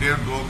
1.5-2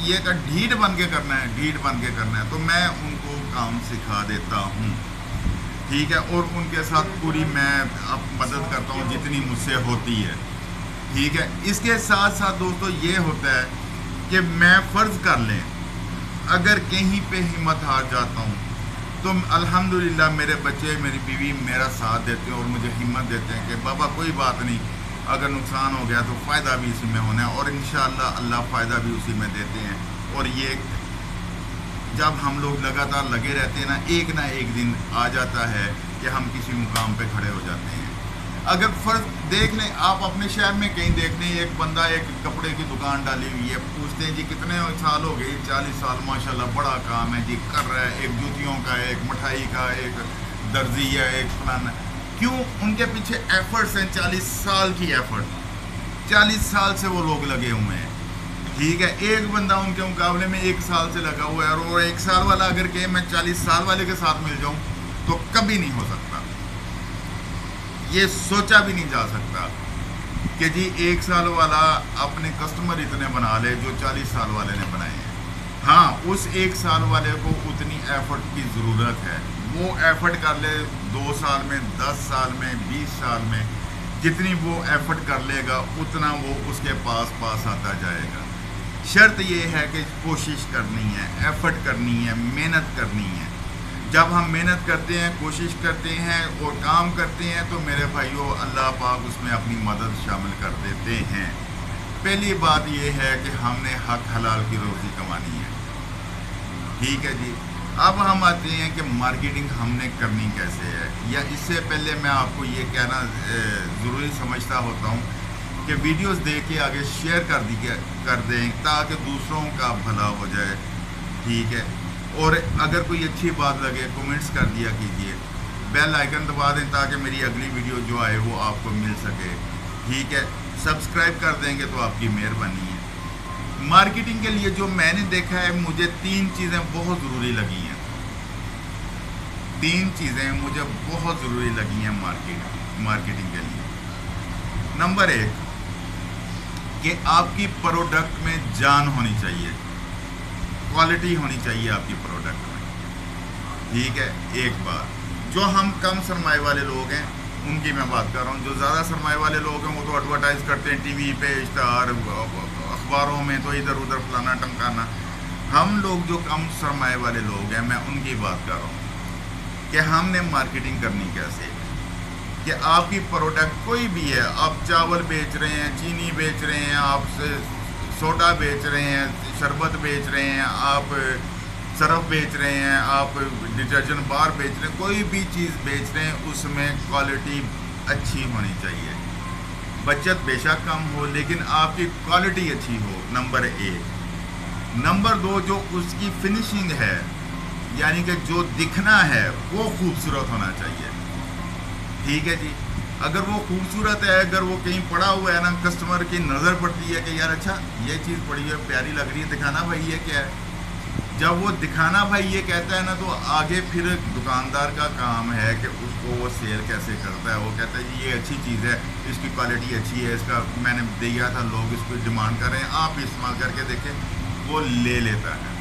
یہ کہا ڈھیٹ بن کے کرنا ہے، ڈھیٹ بن کے کرنا ہے، تو میں ان کو کام سکھا دیتا ہوں، ٹھیک ہے، اور ان کے ساتھ پوری میں اب مدد کرتا ہوں جتنی مجھ سے ہوتی ہے، ٹھیک ہے۔ اس کے ساتھ ساتھ دوستو یہ ہوتا ہے کہ میں فرض کر لیں اگر کہیں پہ ہمت ہار جاتا ہوں تو الحمدللہ میرے بچے میری بیوی میرا ساتھ دیتے ہیں اور مجھے ہمت دیتے ہیں کہ بابا کوئی بات نہیں، اگر نقصان ہو گیا تو فائدہ بھی اسی میں ہونا ہے، اور انشاءاللہ اللہ فائدہ بھی اسی میں دیتے ہیں۔ اور یہ جب ہم لوگ لگاتار لگے رہتے ہیں نا، ایک نہ ایک دن آ جاتا ہے کہ ہم کسی مقام پہ کھڑے ہو جاتے ہیں۔ اگر فرض دیکھ لیں آپ اپنے شہر میں کہیں دیکھ لیں، ایک بندہ ایک کپڑے کی دکان ڈالی ہوئی ہے، پوچھتے ہیں جی کتنے سال ہو گئے؟ 40 سال، ماشاءاللہ بڑا کام ہے جی، کر رہا ہے، ایک جوتیوں کا ہے، ایک مٹھائی کا، ایک درزی ہے، ایک فلانا۔ کیوں؟ ان کے پیچھے ایفرٹس ہیں، 40 سال کی ایفرٹ، 40 سال سے وہ لوگ لگے ہوئے ہیں، ٹھیک ہے۔ ایک بندہ ان کے مقابلے میں 1 سال سے لگا ہوا ہے، اور وہ 1 سال والا اگر کہ میں 40 سال والے کے ساتھ مل جاؤں تو کبھی نہیں ہو سکتا، یہ سوچا بھی نہیں جا سکتا کہ جی 1 سال والا اپنے کسٹمر اتنے بنا لے جو 40 سال والے نے بنائے ہیں۔ ہاں، اس 1 سال والے کو اتنی ایفرٹ کی ضرورت ہے، وہ ایفرٹ کر لے 2 سال میں، 10 سال میں، 20 سال میں، جتنی وہ ایفرٹ کر لے گا اتنا وہ اس کے پاس آتا جائے گا۔ شرط یہ ہے کہ کوشش کرنی ہے، ایفرٹ کرنی ہے، محنت کرنی ہے۔ جب ہم محنت کرتے ہیں، کوشش کرتے ہیں اور کام کرتے ہیں تو میرے بھائیوں اللہ پاک اس میں اپنی مدد شامل کر دیتے ہیں۔ پہلی بات یہ ہے کہ ہم نے حق حلال کی روزی کمانی ہے، ٹھیک ہے جی۔ اب ہم آتے ہیں کہ مارکیٹنگ ہم نے کرنی کیسے ہے، یا اس سے پہلے میں آپ کو یہ کہنا ضروری سمجھتا ہوتا ہوں کہ ویڈیوز دیکھ کے آگے شیئر کر دیں تاکہ دوسروں کا بھلا ہو جائے، ٹھیک ہے۔ اور اگر کوئی اچھی بات لگے کمنٹس کر دیا کیجئے، بیل آئیکن دبا دیں تاکہ میری اگلی ویڈیو جو آئے وہ آپ کو مل سکے، ٹھیک ہے۔ سبسکرائب کر دیں گے تو آپ کی مہربانی ہے۔ مارکیٹنگ کے لیے جو میں نے دیکھا ہے، مجھے 3 چیزیں بہت ضروری لگی ہیں، 3 چیزیں مجھے بہت ضروری لگی ہیں مارکیٹنگ کے لیے۔ نمبر 1 کہ آپ کی پروڈکٹ میں جان ہونی چاہیے، کوالٹی ہونی چاہیے آپ کی پروڈکٹ میں، ٹھیک ہے۔ ایک بات، جو ہم کم سرمایہ والے لوگ ہیں ان کی میں بات کر رہا ہوں، جو زیادہ سرمایہ والے لوگ ہیں وہ تو ایڈورٹائز کرتے ہیں ٹی وی پہ، اشتہار، اخباروں میں، تو ادھر ادھر فلانا ٹمکانا۔ ہم لوگ جو کم سرمایہ والے لوگ ہیں، میں ان کی بات کر رہا ہوں کہ ہم نے مارکیٹنگ کرنی کیسے، کہ آپ کی پروڈکٹ کوئی بھی ہے، آپ چاول بیچ رہے ہیں، چینی بیچ رہے ہیں، آپ سوڈا بیچ رہے ہیں، شربت بیچ رہے ہیں، آپ سرف بیچ رہے ہیں، آپ ڈٹرجنٹ بار بیچ رہے ہیں، کوئی بھی چیز بیچ رہے ہیں اس میں کوالٹی اچھی ہونی چاہیے۔ بچت بے شک کم ہو لیکن آپ کی کوالٹی اچھی ہو، نمبر 1۔ نمبر 2، جو اس کی فنیشنگ ہے، یعنی کہ جو دکھنا ہے وہ خوبصورت ہونا چاہیے، ٹھیک ہے جی۔ اگر وہ خوبصورت ہے، اگر وہ کہیں پڑا ہوا ہے نا، کسٹمر کی نظر پڑتی ہے کہ یار اچھا یہ چیز پڑی ہے، پیاری لگ رہی ہے، دکھانا بھائی یہ کیا ہے۔ جب وہ دکھانا بھائی یہ کہتا ہے نا، تو آگے پھر دکاندار کا کام ہے کہ اس کو وہ سیل کیسے کرتا ہے۔ وہ کہتا ہے جی یہ اچھی چیز ہے، اس کی کوالٹی اچھی ہے، اس کا میں نے دیا تھا، لوگ اس کو ڈیمانڈ کر رہے ہیں، آپ استعمال کر کے دیکھیں، وہ لے لیتا ہے،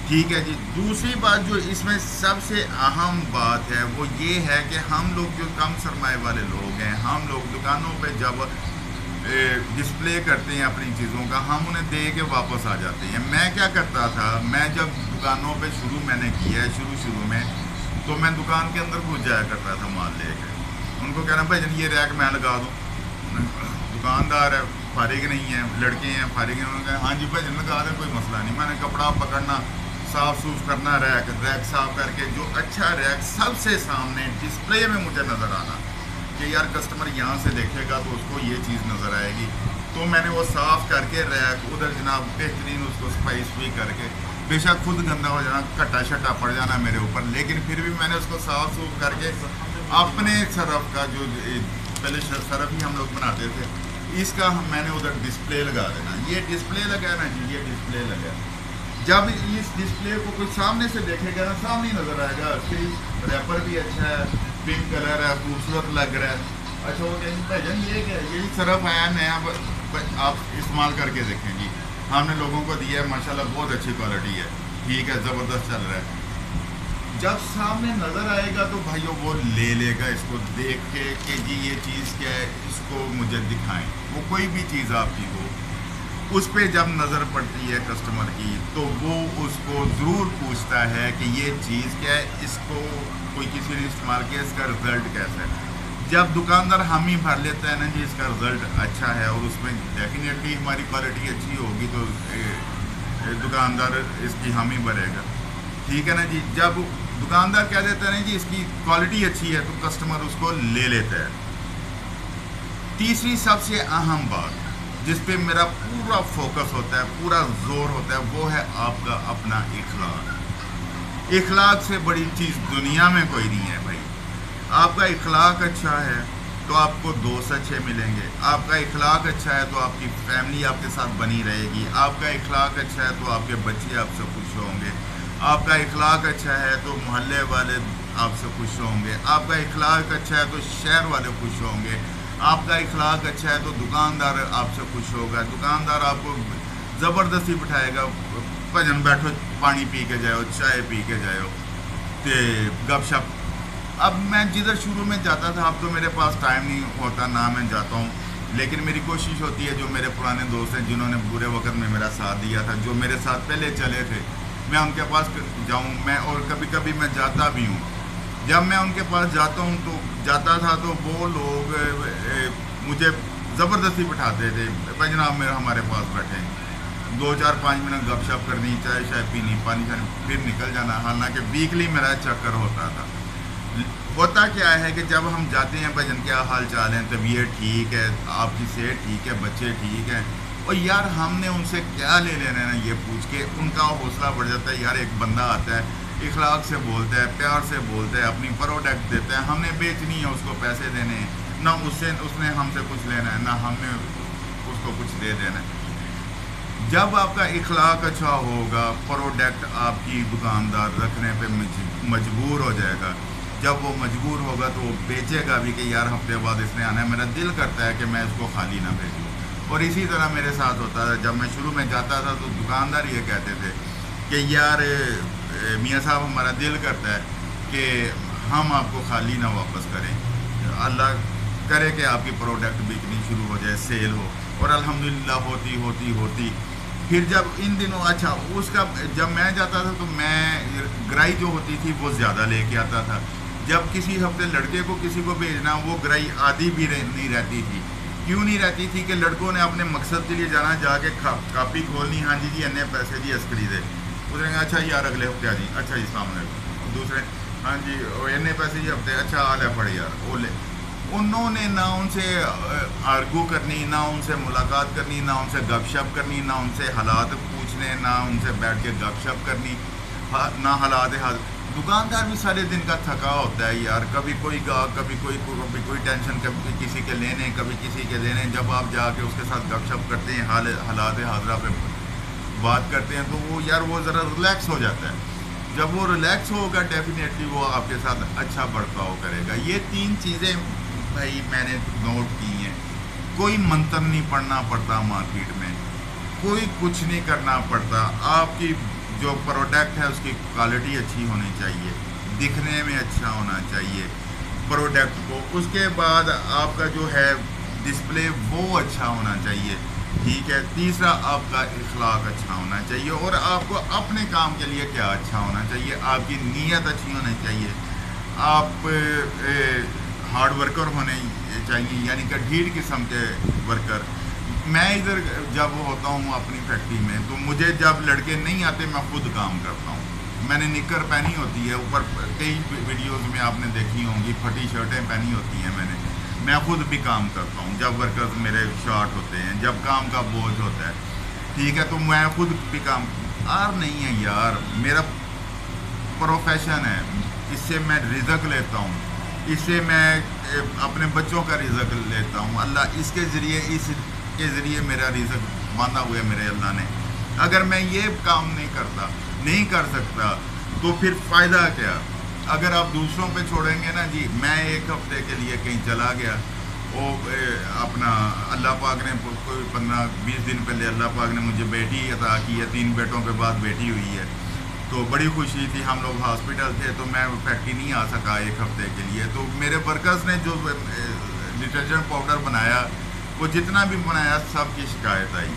ٹھیک ہے جی۔ دوسری بات جو اس میں سب سے اہم بات ہے وہ یہ ہے کہ ہم لوگ جو کم سرمایہ والے لوگ ہیں، ہم لوگ دکانوں پہ جب ڈسپلے کرتے ہیں اپنی چیزوں کا، ہم انہیں دے کے واپس آ جاتے ہیں۔ میں کیا کرتا تھا، میں جب دکانوں پہ میں نے کیا ہے شروع میں، تو میں دکان کے اندر گھس جایا کرتا تھا مال لے کے، ان کو کہنا بھائی جان یہ ریک میں لگا دوں، دکاندار ہے فارغ نہیں ہے، لڑکے ہیں فارغ ہیں، انہوں نے کہا ہاں جی بھائی جان لگا دیں، کوئی مسئلہ نہیں۔ میں نے کپڑا پکڑنا، صاف سوف کرنا، ریک صاف کر کے، جو اچھا ریک سب سے سامنے ڈسپلے میں مجھے نظر آنا کہ یار کسٹمر یہاں سے دیکھے گا تو اس کو یہ چیز نظر آئے گی، تو میں نے وہ صاف کر کے ریک ادھر جناب بہترین اس کو صفائی کر کے، بے شک خود گندا ہو جانا، کٹا شٹا پڑ جانا میرے اوپر، لیکن پھر بھی میں نے اس کو صاف سوف کر کے اپنے سرف کا، جو پہلے سرف ہی ہم لوگ بناتے تھے، اس کا میں نے ادھر ڈسپلے لگا دینا، یہ ڈسپلے لگا نا جی، یہ ڈسپلے لگا۔ جب اس ڈسپلے کو کوئی سامنے سے دیکھے گا نا، سامنے نظر آئے گا، ریپر بھی اچھا ہے، پنک کلر ہے، خوبصورت لگ رہا ہے، اچھا وہ کہیں بھائی جان یہ کیا ہے، یہی سرف آیا نیا، آپ استعمال کر کے دیکھیں جی، ہم نے لوگوں کو دیا ہے ماشاءاللہ بہت اچھی کوالٹی ہے, ٹھیک ہے, زبردست چل رہا ہے. جب سامنے نظر آئے گا تو بھائیو وہ لے گا اس کو دیکھ کے کہ جی یہ چیز کیا ہے, اس کو مجھے دکھائیں. وہ کوئی بھی چیز آپ کی ہو, اس پہ جب نظر پڑتی ہے کسٹمر کی تو وہ اس کو ضرور پوچھتا ہے کہ یہ چیز کیا ہے, اس کو کوئی کسی نے استعمال کیا, اس کا رزلٹ کیسا ہے. جب دکاندار ہم ہی بھر لیتا ہے نا جی اس کا رزلٹ اچھا ہے اور اس میں ڈیفینیٹلی ہماری کوالٹی اچھی ہوگی تو دکاندار اس کی ہم ہی بھرے گا, ٹھیک ہے نا جی. جب دکاندار کہہ دیتا ہے نا جی اس کی کوالٹی اچھی ہے تو کسٹمر اس کو لے لیتا ہے. تیسری سب سے اہم بات جس پہ میرا پورا فوکس ہوتا ہے, پورا زور ہوتا ہے, وہ ہے آپ کا اپنا اخلاق. اخلاق سے بڑی چیز دنیا میں کوئی نہیں ہے بھائی. آپ کا اخلاق اچھا ہے تو آپ کو دوست اچھے ملیں گے, آپ کا اخلاق اچھا ہے تو آپ کی فیملی آپ کے ساتھ بنی رہے گی, آپ کا اخلاق اچھا ہے تو آپ کے بچے آپ سے خوش ہوں گے, آپ کا اخلاق اچھا ہے تو محلے والے آپ سے خوش ہوں گے, آپ کا اخلاق اچھا ہے تو شہر والے خوش ہوں گے, آپ کا اخلاق اچھا ہے تو دکاندار آپ سے خوش ہوگا. دکاندار آپ کو زبردستی بٹھائے گا, بھجن بیٹھو پانی پی کے جاؤ, چائے پی کے جاؤ, تے گپ شپ. اب میں جدھر شروع میں جاتا تھا, اب تو میرے پاس ٹائم نہیں ہوتا نہ میں جاتا ہوں, لیکن میری کوشش ہوتی ہے جو میرے پرانے دوست ہیں جنہوں نے برے وقت میں میرا ساتھ دیا تھا, جو میرے ساتھ پہلے چلے تھے, میں ان کے پاس جاؤں. میں اور کبھی کبھی میں جاتا بھی ہوں. جب میں ان کے پاس جاتا تھا تو وہ لوگ مجھے زبردستی بٹھاتے تھے, بھائی جناب میرا ہمارے پاس بیٹھے, 2-4-5 منٹ گپ شپ کرنی, چائے شائے پینی, پانی شانی, پھر نکل جانا. حالانکہ ویکلی میرا چکر ہوتا تھا. ہوتا کیا ہے کہ جب ہم جاتے ہیں بھجن کیا حال چال ہیں, طبیعت ٹھیک ہے, آپ کی صحت ٹھیک ہے, بچے ٹھیک ہیں, اور یار ہم نے ان سے کیا لے لینا ہے یہ پوچھ کے ان کا حوصلہ بڑھ جاتا ہے. یار ایک بندہ آتا ہے, اخلاق سے بولتا ہے, پیار سے بولتا ہے, اپنی پروڈکٹ دیتا ہے, ہم نے بیچنی ہے, اس کو پیسے دینے ہیں, نہ اس نے ہم سے کچھ لینا ہے, نہ ہم نے اس کو کچھ دے دینا ہے. جب آپ کا اخلاق اچھا ہوگا, پروڈکٹ آپ کی دکاندار رکھنے پہ مجبور ہو جائے گا. جب وہ مجبور ہوگا تو وہ بیچے گا بھی کہ یار ہفتے بعد اس نے آنا ہے, میرا دل کرتا ہے کہ میں اس کو خالی نہ بھیجوں. اور اسی طرح میرے ساتھ ہوتا تھا. جب میں شروع میں جاتا تھا تو دکاندار یہ کہتے تھے کہ یار میاں صاحب ہمارا دل کرتا ہے کہ ہم آپ کو خالی نہ واپس کریں, اللہ کرے کہ آپ کی پروڈکٹ بکنی شروع ہو جائے, سیل ہو. اور الحمدللہ ہوتی پھر جب ان دنوں اچھا اس کا جب میں جاتا تھا تو میں گرائی جو ہوتی تھی وہ زیادہ لے کے آتا تھا. جب کسی ہفتے لڑکے کو کسی کو بھیجنا, وہ گرائی آدھی بھی نہیں رہتی تھی. کیوں نہیں رہتی تھی کہ لڑکوں نے اپنے مقصد کے لیے جانا, جا کے کاپی کھولنی, ہاں جی اتنے پیسے جی اسکری دے, دوسرے کہا اچھا یار اگلے ہفتے آ جی, اچھا جی السلام علیکم, دوسرے ہاں جی اتنے پیسے جی ہفتے, اچھا آ لے پڑے یار وہ لے. انہوں نے نہ ان سے آرگو کرنی, نہ ان سے ملاقات کرنی, نہ ان سے گپ شپ کرنی, نہ ان سے حالات پوچھنے, نہ ان سے بیٹھ کے گپ شپ کرنی, نہ حالات. دکاندار بھی سارے دن کا تھکا ہوتا ہے یار, کبھی کوئی گا, کبھی کوئی ٹینشن, کبھی کسی کے لینے, کبھی کسی کے دینے. جب آپ جا کے اس کے ساتھ گپ شپ کرتے ہیں, حالات حاضرہ پہ بات کرتے ہیں تو وہ یار وہ ذرا ریلیکس ہو جاتا ہے. جب وہ ریلیکس ہوگا ڈیفینیٹلی وہ آپ کے ساتھ اچھا برتاؤ کرے گا. یہ 3 چیزیں بھائی میں نے نوٹ کی ہیں. کوئی منتر نہیں پڑھنا پڑتا مارکیٹ میں, کوئی کچھ نہیں کرنا پڑتا. آپ کی جو پروڈکٹ ہے اس کی کوالٹی اچھی ہونی چاہیے, دکھنے میں اچھا ہونا چاہیے پروڈکٹ کو. اس کے بعد آپ کا جو ہے ڈسپلے وہ اچھا ہونا چاہیے, ٹھیک ہے. تیسرا آپ کا اخلاق اچھا ہونا چاہیے, اور آپ کو اپنے کام کے لیے کیا اچھا ہونا چاہیے, آپ کی نیت اچھی ہونی چاہیے, آپ ہارڈ ورکر ہونے چاہیے, یعنی کہ ڈھیڑ قسم کے ورکر. میں ادھر جب ہوتا ہوں اپنی فیکٹری میں تو مجھے جب لڑکے نہیں آتے میں خود کام کرتا ہوں. میں نے نکر پہنی ہوتی ہے, اوپر کئی ویڈیوز میں آپ نے دیکھی ہوں گی پھٹی شرٹیں پہنی ہوتی ہیں میں خود بھی کام کرتا ہوں. جب ورکرز میرے شارٹ ہوتے ہیں, جب کام کا بوجھ ہوتا ہے, ٹھیک ہے, تو میں خود بھی کام نہیں ہے یار, میرا پروفیشن ہے, اس سے میں رزق لیتا ہوں, اس سے میں اپنے بچوں کا رزق لیتا ہوں. اللہ اس کے ذریعے میرا رزق باندھا ہوا ہے میرے اللہ نے. اگر میں یہ کام نہیں کر سکتا تو پھر فائدہ کیا. اگر آپ دوسروں پہ چھوڑیں گے نا جی, میں ایک ہفتے کے لیے کہیں چلا گیا وہ اپنا اللہ پاک نے کوئی 15-20 دن پہلے اللہ پاک نے مجھے بیٹی عطا کی ہے، 3 بیٹوں کے بعد بیٹی ہوئی ہے، تو بڑی خوشی تھی. ہم لوگ ہاسپٹل تھے تو میں فیکٹری نہیں آ سکا 1 ہفتے کے لیے. تو میرے ورکرز نے جو ڈٹرجنٹ پاؤڈر بنایا، وہ جتنا بھی بنایا سب کی شکایت آئی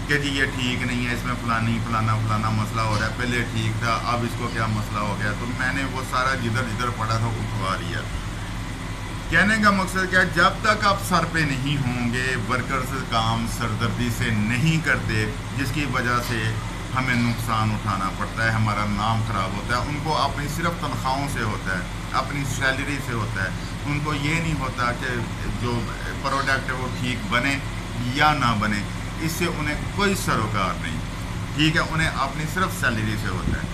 کہ جی یہ ٹھیک نہیں ہے، اس میں فلانا مسئلہ ہو رہا ہے، پہلے ٹھیک تھا اب اس کو کیا مسئلہ ہو گیا. تو میں نے وہ سارا جدھر پڑا تھا اٹھوا لیا. کہنے کا مقصد کیا، جب تک آپ سر پہ نہیں ہوں گے، ورکرز کام سردردی سے نہیں کرتے، جس کی وجہ سے ہمیں نقصان اٹھانا پڑتا ہے، ہمارا نام خراب ہوتا ہے. ان کو اپنی صرف تنخواہوں سے ہوتا ہے، اپنی سیلری سے ہوتا ہے. ان کو یہ نہیں ہوتا کہ جو پروڈکٹ ہے وہ ٹھیک بنے یا نہ بنے، اس سے انہیں کوئی سروکار نہیں. ٹھیک ہے، انہیں اپنی صرف سیلری سے ہوتا ہے.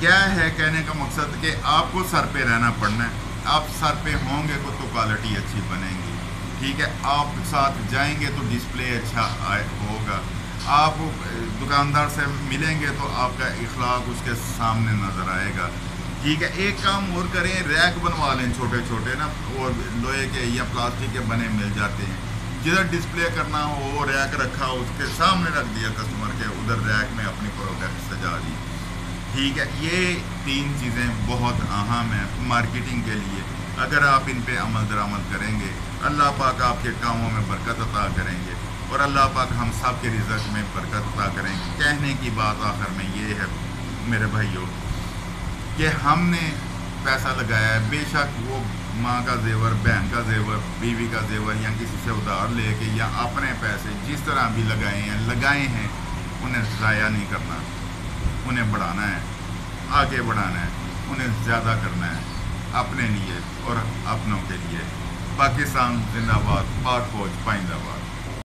کیا ہے کہنے کا مقصد کہ آپ کو سر پہ رہنا پڑنا ہے. آپ سر پہ ہوں گے تو کوالٹی اچھی بنے گی. ٹھیک ہے، آپ ساتھ جائیں گے تو ڈسپلے اچھا ہوگا. آپ دکاندار سے ملیں گے تو آپ کا اخلاق اس کے سامنے نظر آئے گا. ٹھیک ہے، ایک کام اور کریں، ریک بنوا لیں چھوٹے چھوٹے نا، اور لوہے کے یا پلاسٹک کے بنے مل جاتے ہیں. جدھر ڈسپلے کرنا ہو وہ ریک رکھا، اس کے سامنے رکھ دیا کسٹمر کے، ادھر ریک میں اپنی پروڈکٹ سجا دی. ٹھیک ہے، یہ 3 چیزیں بہت اہم ہیں مارکیٹنگ کے لیے. اگر آپ ان پہ عمل درآمد کریں گے، اللہ پاک آپ کے کاموں میں برکت عطا کریں گے، اور اللہ پاک ہم سب کے رزق میں برکت عطا کریں گے. کہنے کی بات آخر میں یہ ہے میرے بھائیوں کہ ہم نے پیسہ لگایا ہے، بے شک وہ ماں کا زیور، بہن کا زیور، بیوی کا زیور، یا کسی سے ادھار لے کے یا اپنے پیسے جس طرح بھی لگائے ہیں انہیں ضائع نہیں کرنا، انہیں بڑھانا ہے، آگے بڑھانا ہے، انہیں زیادہ کرنا ہے اپنے لیے اور اپنوں کے لیے. پاکستان زندہ باد، پاک فوج پائندہ باد.